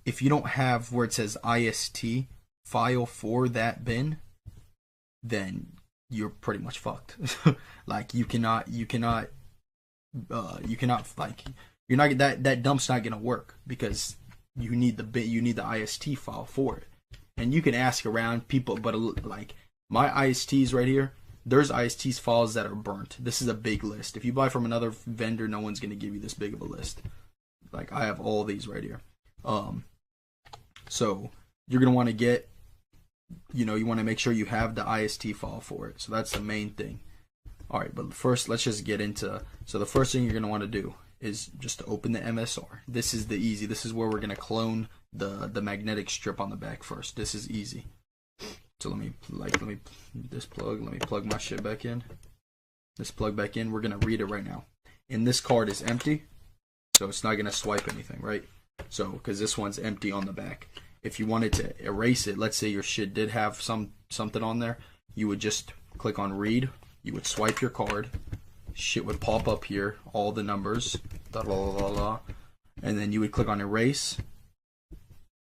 if you don't have where it says IST file for that bin, then you're pretty much fucked. Like you cannot like you're not that dump's not gonna work because you need the IST file for it. And you can ask around people, but like my ISTs right here, there's ISTs files that are burnt. This is a big list. If you buy from another vendor, no one's gonna give you this big of a list. Like I have all these right here. So you're gonna want to get, you want to make sure you have the IST file for it. So that's the main thing. All right, but first let's just get into. So the first thing you're gonna want to do is just to open the MSR. This is the easy. This is where we're gonna clone the magnetic strip on the back first. This is easy. So let me plug my shit back in. This plug back in. We're gonna read it right now. And this card is empty, so it's not gonna swipe anything, right? So because this one's empty on the back. If you wanted to erase it, let's say your shit did have something on there, you would just click on read. You would swipe your card. Shit would pop up here, all the numbers, and then you would click on erase,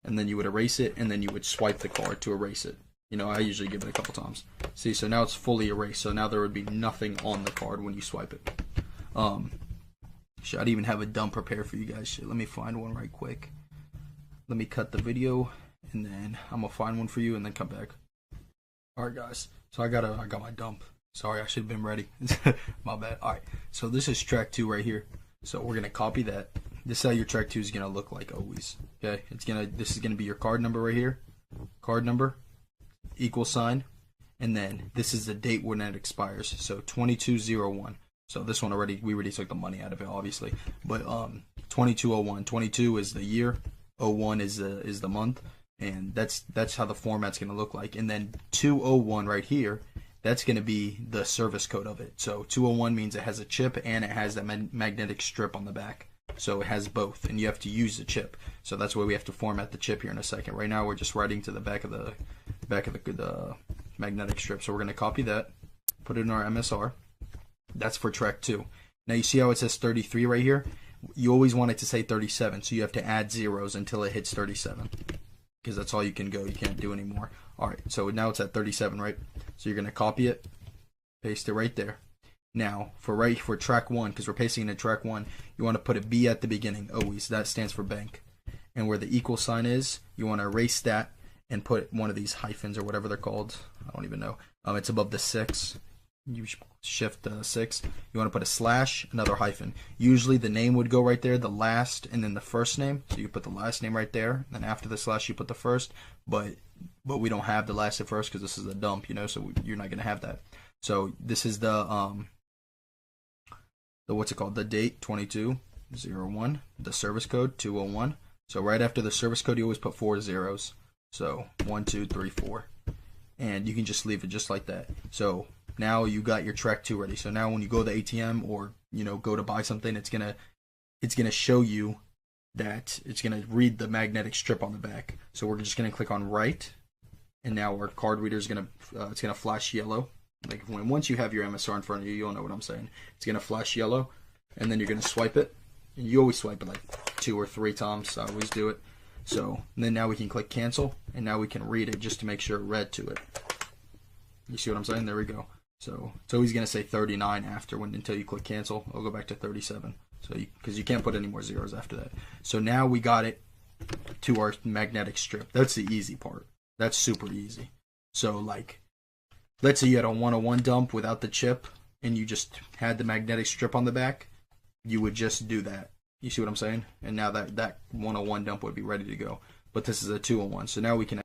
and then you would erase it, and then you would swipe the card to erase it. I usually give it a couple times. See, so now it's fully erased. So now there would be nothing on the card when you swipe it. Shit, I'd even have a dump prepared for you guys. Shit, let me find one right quick. Let me cut the video, and then I'm gonna find one for you, and then come back. All right, guys. So I got my dump. Sorry, I should have been ready. My bad. All right. So this is track 2 right here. So we're gonna copy that. This is how your track 2 is gonna look like always. Okay. This is gonna be your card number right here. Card number, $, and then this is the date when it expires. So 2201. So this one we already took the money out of it, obviously. But 2201. 22 is the year. 01 is the month, and that's how the format's gonna look like. And then 201 right here, that's gonna be the service code of it. So 201 means it has a chip and it has that magnetic strip on the back. So it has both, and you have to use the chip. So that's why we have to format the chip here in a second. Right now we're just writing to the back of the magnetic strip. So we're gonna copy that, put it in our MSR. That's for track 2. Now you see how it says 33 right here? You always want it to say 37, so you have to add zeros until it hits 37, because that's all you can go. You can't do any more. All right, so now it's at 37, right? So you're gonna copy it, paste it right there. Now for track 1, because we're pasting in track 1, you want to put a B at the beginning always. That stands for bank. And where the equal sign is, you want to erase that and put one of these hyphens or whatever they're called. I don't even know. It's above the 6. You shift 6. You want to put a slash, another hyphen. Usually the name would go right there, the last, and then the first name. So you put the last name right there. Then after the slash, you put the first. But we don't have the last at first because this is a dump, so you're not gonna have that. So this is the what's it called? The date 2201. The service code 201. So right after the service code, you always put 4 zeros. So 1, 2, 3, 4, and you can just leave it just like that. So now you got your track 2 ready. So now when you go to the ATM or go to buy something, it's gonna show you that it's gonna read the magnetic strip on the back. So we're just gonna click on write, and now our card reader is gonna it's gonna flash yellow. Like once you have your MSR in front of you, you'll know what I'm saying. It's gonna flash yellow, and then you're gonna swipe it. And you always swipe it like 2 or 3 times. So I always do it. So then now we can click cancel, and now we can read it just to make sure it read to it. You see what I'm saying? There we go. So it's always going to say 39 until you click cancel. I'll go back to 37. So because you can't put any more zeros after that. So now we got it to our magnetic strip. That's the easy part. That's super easy. So like, let's say you had a 101 dump without the chip, and you just had the magnetic strip on the back. You would just do that. You see what I'm saying? And now that 101 dump would be ready to go. But this is a 201. So now we can